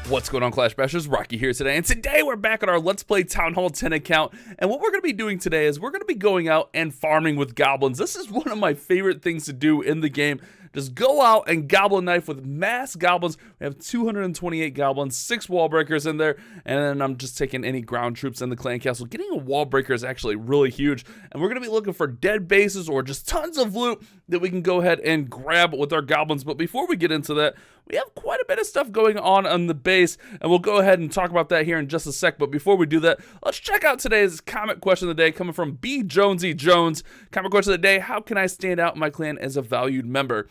What's going on, Clash Bashers? Rocky here today, and today we're back on our Let's Play Town Hall 10 account, and what we're going to be doing today is we're going to be going out and farming with goblins. This is one of my favorite things to do in the game. Just go out and goblin knife with mass goblins. We have 228 goblins, 6 wall breakers in there, and then I'm just taking any ground troops in the clan castle. Getting a wall breaker is actually really huge, and we're going to be looking for dead bases or just tons of loot that we can go ahead and grab with our goblins. But before we get into that, we have quite a bit of stuff going on the base, and we'll go ahead and talk about that here in just a sec. But before we do that, let's check out today's comment question of the day coming from B. Jonesy Jones. Comment question of the day: how can I stand out in my clan as a valued member?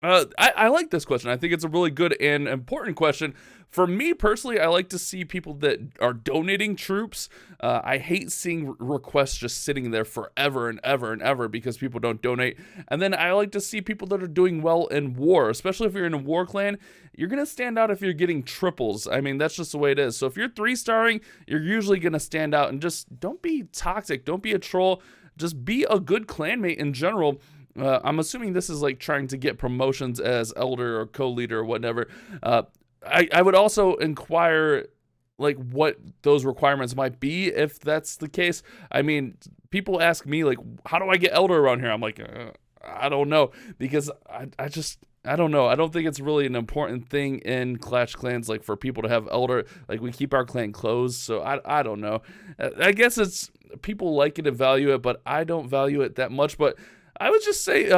I like this question. I think it's a really good and important question. For me personally, I like to see people that are donating troops. I hate seeing requests just sitting there forever and ever and ever because people don't donate. And then I like to see people that are doing well in war, especially if you're in a war clan. You're going to stand out if you're getting triples. I mean, that's just the way it is. So if you're 3-starring, you're usually going to stand out. And just don't be toxic. Don't be a troll. Just be a good clanmate in general. I'm assuming this is like trying to get promotions as elder or co-leader or whatever. I would also inquire like what those requirements might be if that's the case. I mean, people ask me like, how do I get elder around here? I'm like, I don't know, because I don't know. I don't think it's really an important thing in Clash Clans, like for people to have elder. Like we keep our clan closed, so I don't know. I guess it's people like it and value it, but I don't value it that much. But I would just say,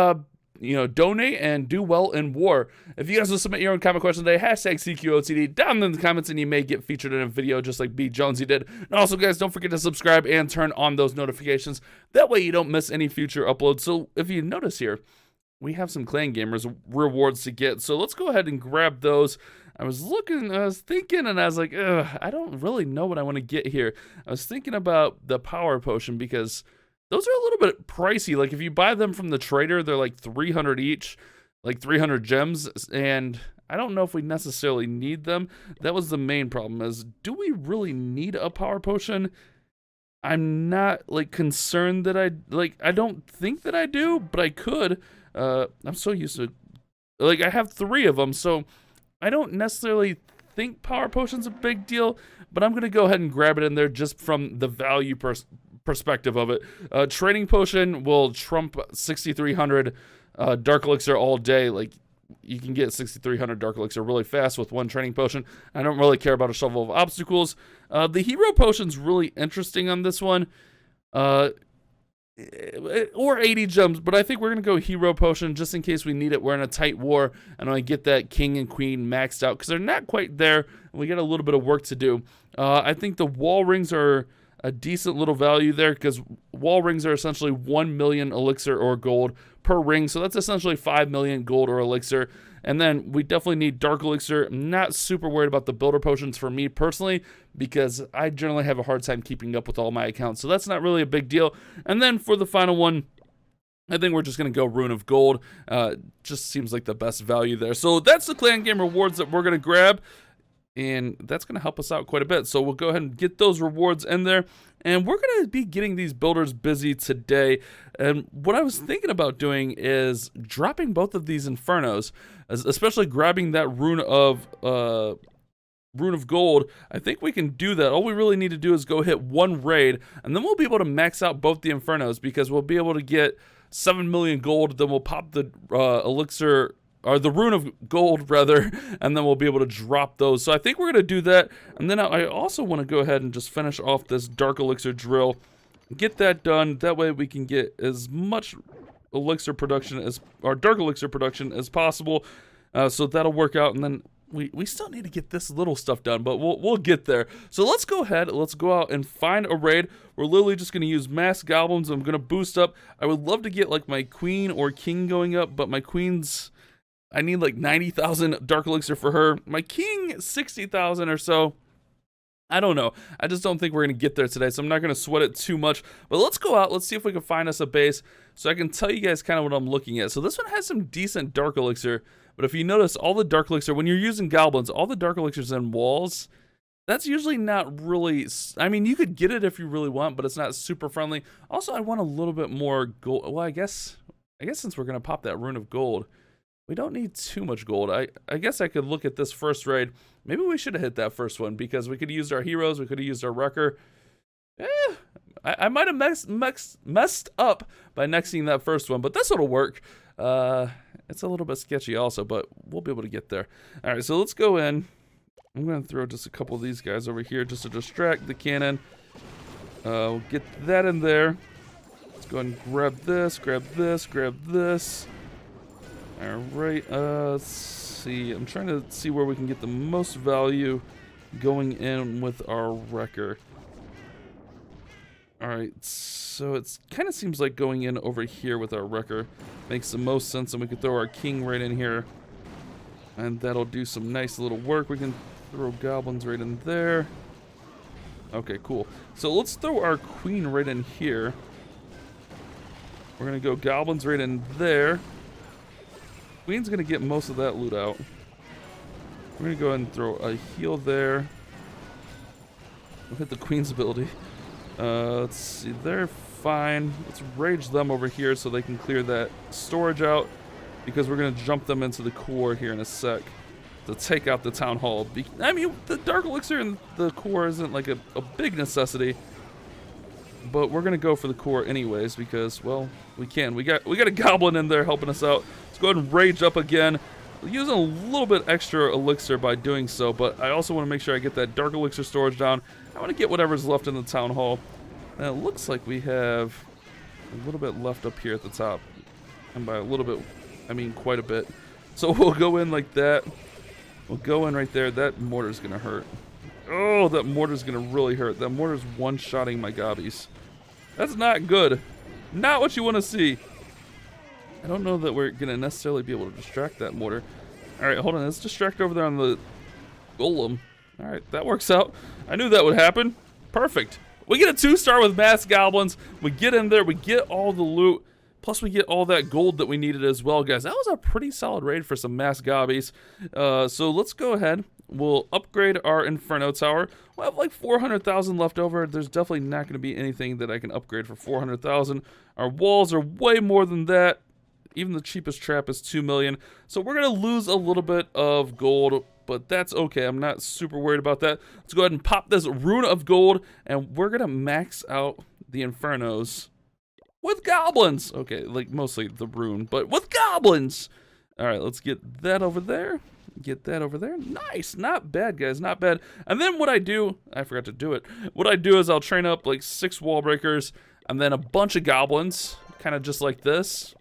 donate and do well in war. If you guys will submit your own comment question today, hashtag CQOTD down in the comments, and you may get featured in a video just like B. Jonesy did. And also, guys, don't forget to subscribe and turn on those notifications. That way you don't miss any future uploads. So if you notice here, we have some Clan Gamers rewards to get. So let's go ahead and grab those. I was thinking, and I was like, I don't really know what I want to get here. I was thinking about the power potion because those are a little bit pricey. Like if you buy them from the trader, they're like 300 each, like 300 gems. And I don't know if we necessarily need them. That was the main problem, is do we really need a power potion? I'm not like concerned that I don't think that I do, but I could. I'm so used to, like, I have 3 of them, so I don't necessarily think power potion's a big deal, but I'm going to go ahead and grab it in there just from the value perspective of it. Training potion will trump 6,300 dark elixir all day. Like, you can get 6,300 dark elixir really fast with 1 training potion. I don't really care about a shovel of obstacles. The hero potion's really interesting on this one. Or 80 gems, but I think we're going to go hero potion just in case we need it. We're in a tight war, and I get that king and queen maxed out because they're not quite there, and we got a little bit of work to do. I think the wall rings are a decent little value there because wall rings are essentially 1 million elixir or gold per ring, so that's essentially 5 million gold or elixir. And then we definitely need dark elixir. I'm not super worried about the builder potions for me personally because I generally have a hard time keeping up with all my accounts, so that's not really a big deal. And then for the final one, I think we're just going to go Rune of Gold. Just seems like the best value there. So that's the Clan Game rewards that we're going to grab, and that's going to help us out quite a bit. So we'll go ahead and get those rewards in there, and we're going to be getting these builders busy today. And what I was thinking about doing is dropping both of these Infernos, especially grabbing that Rune of Gold. I think we can do that. All we really need to do is go hit 1 raid, and then we'll be able to max out both the Infernos because we'll be able to get 7 million gold. Then we'll pop the elixir, or the Rune of Gold, rather, and then we'll be able to drop those. So I think we're going to do that. And then I also want to go ahead and just finish off this Dark Elixir drill. Get that done. That way we can get as much elixir production as, or Dark Elixir production as possible. So that'll work out. And then we still need to get this little stuff done, but we'll get there. So let's go ahead. Let's go out and find a raid. We're literally just going to use mass goblins. I'm going to boost up. I would love to get like my queen or king going up, but my queen's, I need like 90,000 dark elixir for her. My king, 60,000 or so. I don't know. I just don't think we're going to get there today, so I'm not going to sweat it too much. But let's go out. Let's see if we can find us a base so I can tell you guys kind of what I'm looking at. So this one has some decent dark elixir, but if you notice, all the dark elixir, when you're using goblins, all the dark elixirs in walls, that's usually not really, I mean, you could get it if you really want, but it's not super friendly. Also, I want a little bit more gold. Well, I guess since we're going to pop that Rune of Gold, We don't need too much gold. I guess I could look at this first raid. Maybe we should have hit that first one because we could have used our heroes. We could have used our wrecker. I might have messed up by nexting that first one, but this will work. It's a little bit sketchy also, but we'll be able to get there. All right, so let's go in. I'm going to throw just a couple of these guys over here just to distract the cannon. We'll get that in there. Let's go ahead and grab this, grab this, grab this. All right, let's see. I'm trying to see where we can get the most value going in with our wrecker. All right, so it kind of seems like going in over here with our wrecker makes the most sense, and we can throw our king right in here, and that'll do some nice little work. We can throw goblins right in there. Okay, cool. So let's throw our queen right in here. We're gonna go goblins right in there. Queen's gonna get most of that loot out. We're gonna go ahead and throw a heal there. We'll hit the queen's ability. Let's see, they're fine. Let's rage them over here so they can clear that storage out, because we're gonna jump them into the core here in a sec to take out the town hall. I mean, the dark elixir and the core isn't like a big necessity, but we're gonna go for the core anyways because, well, we can. We got a goblin in there helping us out. Let's go ahead and rage up again. Using a little bit extra elixir by doing so, but I also want to make sure I get that dark elixir storage down. I want to get whatever's left in the town hall. And it looks like we have a little bit left up here at the top. And by a little bit, I mean quite a bit. So we'll go in like that. We'll go in right there. That mortar's going to hurt. Oh, that mortar's going to really hurt. That mortar's one-shotting my gobbies. That's not good. Not what you want to see. I don't know that we're going to necessarily be able to distract that mortar. All right, hold on. Let's distract over there on the golem. All right, that works out. I knew that would happen. Perfect. We get a 2-star with mass goblins. We get in there. We get all the loot. Plus, we get all that gold that we needed as well, guys. That was a pretty solid raid for some mass gobbies. So let's go ahead. We'll upgrade our Inferno tower. We'll have like 400,000 left over. There's definitely not going to be anything that I can upgrade for 400,000. Our walls are way more than that. Even the cheapest trap is 2 million. So we're going to lose a little bit of gold, but that's okay. I'm not super worried about that. Let's go ahead and pop this rune of gold, and we're going to max out the Infernos with goblins. Okay, like mostly the rune, but with goblins. All right, let's get that over there. Get that over there. Nice. Not bad, guys. Not bad. And then what I do, I forgot to do it. What I do is I'll train up like 6 wall breakers and then a bunch of goblins, kind of just like this.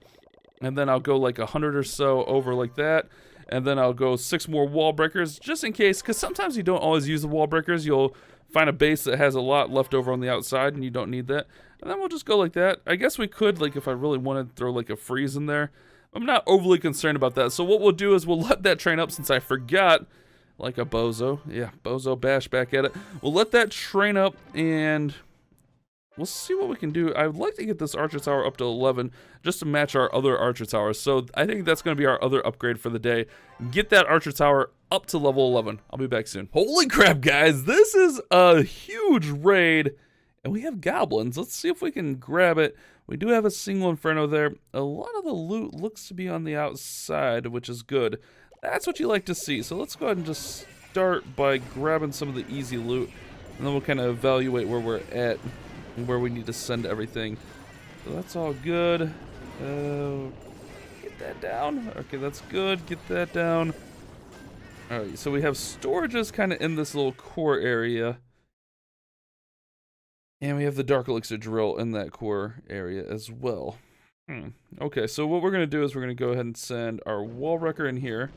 And then I'll go like 100 or so over like that. And then I'll go 6 more wall breakers just in case, because sometimes you don't always use the wall breakers. You'll find a base that has a lot left over on the outside and you don't need that. And then we'll just go like that. I guess we could, like if I really wanted to throw like a freeze in there. I'm not overly concerned about that. So what we'll do is we'll let that train up since I forgot, like a bozo. Yeah, bozo bash back at it. We'll let that train up and we'll see what we can do. I would like to get this archer tower up to 11 just to match our other archer towers. So I think that's going to be our other upgrade for the day. Get that archer tower up to level 11. I'll be back soon. Holy crap, guys. This is a huge raid. And we have goblins. Let's see if we can grab it. We do have a single Inferno there. A lot of the loot looks to be on the outside, which is good. That's what you like to see. So let's go ahead and just start by grabbing some of the easy loot. And then we'll kind of evaluate where we're at and where we need to send everything. So that's all good. Get that down. Okay, that's good. Get that down. All right, so we have storages kind of in this little core area. And we have the Dark Elixir drill in that core area as well. Okay, so what we're going to do is we're going to go ahead and send our wall wrecker in here.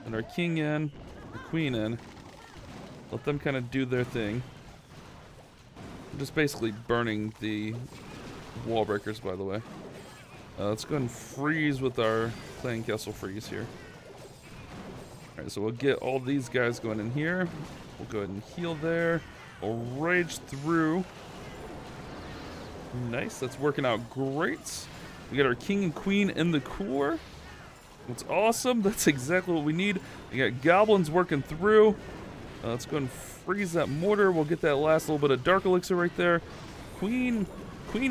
And our king in, the queen in. Let them kind of do their thing. I'm just basically burning the wall breakers, by the way. Let's go ahead and freeze with our clan castle freeze here. Alright, so we'll get all these guys going in here. We'll go ahead and heal there. We'll rage through. Nice, that's working out great. We got our king and queen in the core. That's awesome. That's exactly what we need. We got goblins working through. Let's go ahead and freeze that mortar. We'll get that last little bit of dark elixir right there. Queen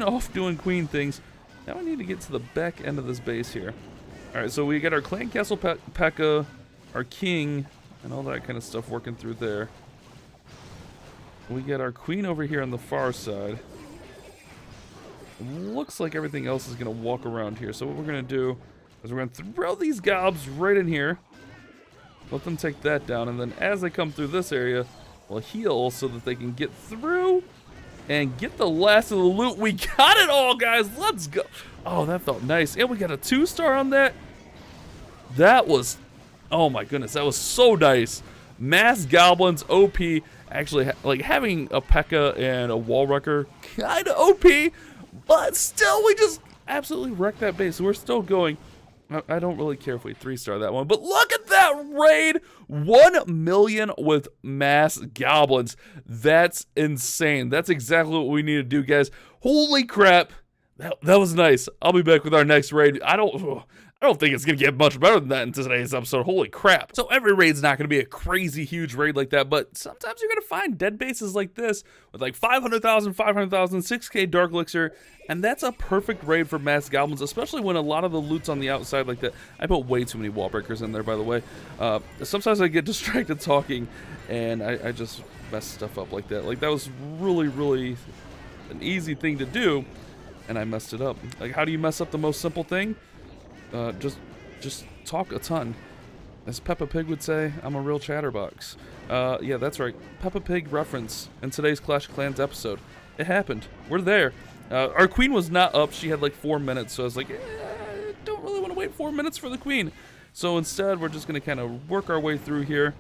off doing queen things. Now we need to get to the back end of this base here. All right, so we got our clan castle P.E.K.K.A, our king, and all that kind of stuff working through there. We got our queen over here on the far side. Looks like everything else is going to walk around here. So what we're going to do is we're going to throw these gobs right in here. Let them take that down. And then as they come through this area, we'll heal so that they can get through and get the last of the loot. We got it all, guys. Let's go. Oh, that felt nice. And we got a 2-star on that. That was, oh my goodness, that was so nice. Mass goblins, OP. Actually, like having a P.E.K.K.A and a wall wrecker, kind of OP. But still, we just absolutely wrecked that base. So we're still going. I don't really care if we 3-star that one. But look at that raid. 1 million with mass goblins. That's insane. That's exactly what we need to do, guys. Holy crap. That was nice. I'll be back with our next raid. I don't think it's going to get much better than that in today's episode. Holy crap. So every raid's not going to be a crazy huge raid like that, but sometimes you're going to find dead bases like this with like 500,000, 500,000, 6k Dark Elixir, and that's a perfect raid for mass goblins, especially when a lot of the loot's on the outside like that. I put way too many wall breakers in there, by the way. Sometimes I get distracted talking, and I just mess stuff up like that. Like, that was really, really an easy thing to do, and I messed it up. Like, how do you mess up the most simple thing? Just talk a ton. As Peppa Pig would say, I'm a real chatterbox. Yeah, that's right. Peppa Pig reference in today's Clash of Clans episode. It happened. We're there. Our queen was not up. She had like 4 minutes, so I was like, don't really want to wait 4 minutes for the queen. So instead, we're just going to kind of work our way through here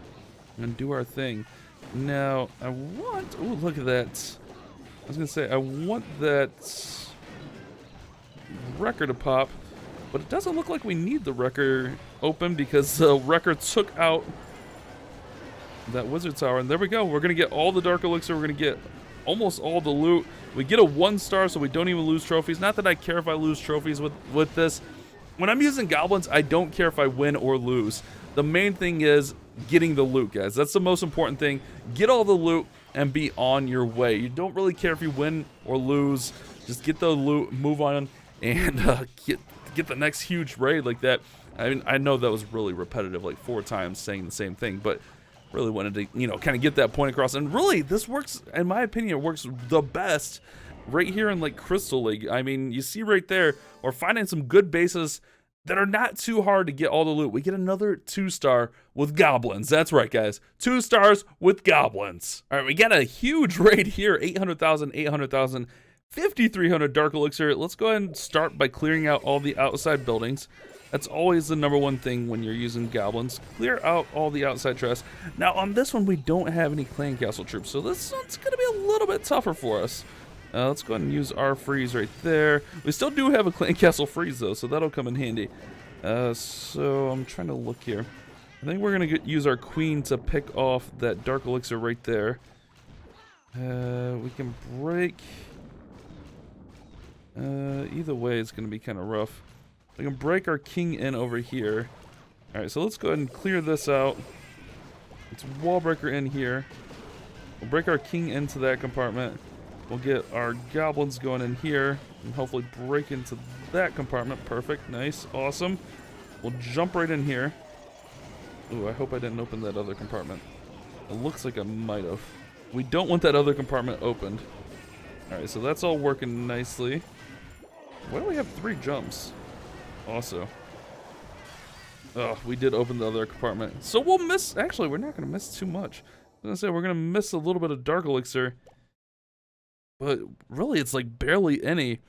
and do our thing. Now, I want... Ooh, look at that. I was going to say, I want that wrecker to pop. But it doesn't look like we need the wrecker open because the wrecker took out that wizard tower. And there we go. We're going to get all the Dark Elixir. We're going to get almost all the loot. We get a 1-star, so we don't even lose trophies. Not that I care if I lose trophies with this. When I'm using goblins, I don't care if I win or lose. The main thing is getting the loot, guys. That's the most important thing. Get all the loot and be on your way. You don't really care if you win or lose. Just get the loot, move on, and get the next huge raid like that. I mean, I know that was really repetitive, like 4 times saying the same thing, but really wanted to, you know, kind of get that point across. And really, this works, in my opinion, it works the best right here in like Crystal League. I mean, you see right there, we're finding some good bases that are not too hard to get all the loot. We get another 2-star with goblins. That's right, guys. 2 stars with goblins. All right, we got a huge raid here, 800,000, 800,000. 5,300 Dark Elixir. Let's go ahead and start by clearing out all the outside buildings. That's always the #1 thing when you're using goblins. Clear out all the outside trash. Now, on this one, we don't have any clan castle troops, so this one's going to be a little bit tougher for us. Let's go ahead and use our freeze right there. We still do have a clan castle freeze, though, so that'll come in handy. So I'm trying to look here. I think we're going to use our queen to pick off that Dark Elixir right there. We can break... either way, it's going to be kind of rough. We can break our king in over here. Alright, so let's go ahead and clear this out. Let's wall breaker in here. We'll break our king into that compartment. We'll get our goblins going in here and hopefully break into that compartment. Perfect. Nice. Awesome. We'll jump right in here. Ooh, I hope I didn't open that other compartment. It looks like I might have. We don't want that other compartment opened. Alright, so that's all working nicely. Why do we have 3 jumps? Also. Oh, we did open the other compartment. So we'll miss... Actually, we're not going to miss too much. I was going to say, we're going to miss a little bit of Dark Elixir. But really, it's like barely any.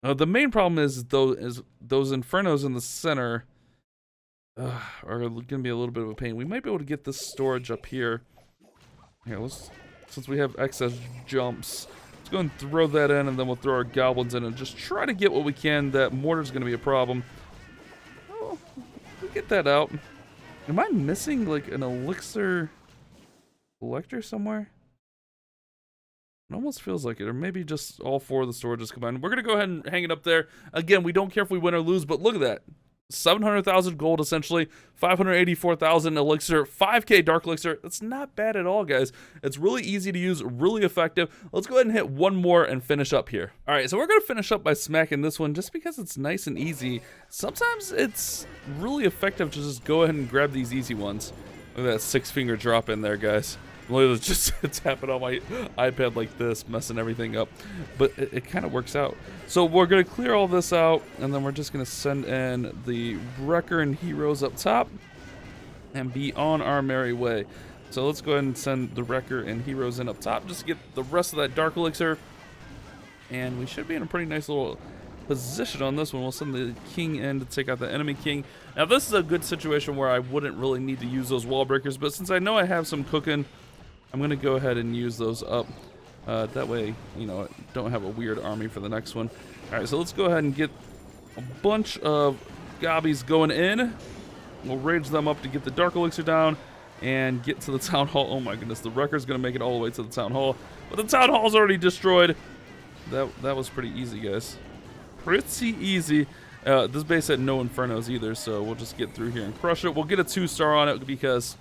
The main problem is those Infernos in the center are going to be a little bit of a pain. We might be able to get this storage up here. Here, since we have excess jumps... Go and throw that in, and then we'll throw our goblins in and just try to get what we can. That mortar's going to be a problem. Oh, we'll get that out. Am I missing like an elixir collector somewhere? It almost feels like it, or maybe just all 4 of the storages combined. We're going to go ahead and hang it up there. Again, we don't care if we win or lose, but look at that. 700,000 gold, essentially, 584,000 elixir, 5k dark elixir. That's not bad at all, guys. It's really easy to use, really effective. Let's go ahead and hit one more and finish up here. All right, so we're gonna finish up by smacking this one just because it's nice and easy. Sometimes it's really effective to just go ahead and grab these easy ones. Look at that 6-finger drop in there, guys. Literally just tapping on my iPad like this, messing everything up. But it kind of works out. So we're going to clear all this out, and then we're just going to send in the Wrecker and Heroes up top and be on our merry way. So let's go ahead and send the Wrecker and Heroes in up top just to get the rest of that Dark Elixir. And we should be in a pretty nice little position on this one. We'll send the King in to take out the enemy King. Now this is a good situation where I wouldn't really need to use those wall breakers, but since I know I have some cooking, I'm going to go ahead and use those up. That way, you know, don't have a weird army for the next one. Alright, so let's go ahead and get a bunch of gobbies going in. We'll rage them up to get the Dark Elixir down and get to the Town Hall. Oh my goodness, the Wrecker's going to make it all the way to the Town Hall. But the Town Hall's already destroyed. That was pretty easy, guys. Pretty easy. This base had no Infernos either, so we'll just get through here and crush it. We'll get a 2-star on it because...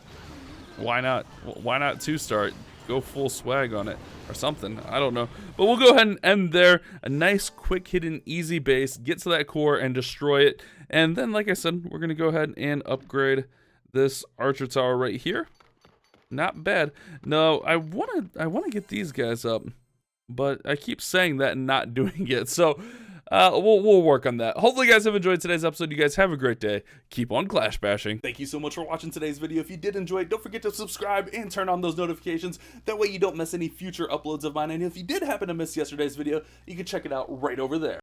why not? Why not 2-star? Go full swag on it or something. I don't know. But we'll go ahead and end there. A nice, quick, hidden, easy base. Get to that core and destroy it. And then, like I said, we're going to go ahead and upgrade this archer tower right here. Not bad. No, I want to get these guys up, but I keep saying that and not doing it. So we'll work on that. Hopefully you guys have enjoyed today's episode. You guys have a great day. Keep on clash bashing. Thank you so much for watching today's video. If you did enjoy it, don't forget to subscribe and turn on those notifications. That way you don't miss any future uploads of mine. And if you did happen to miss yesterday's video, you can check it out right over there.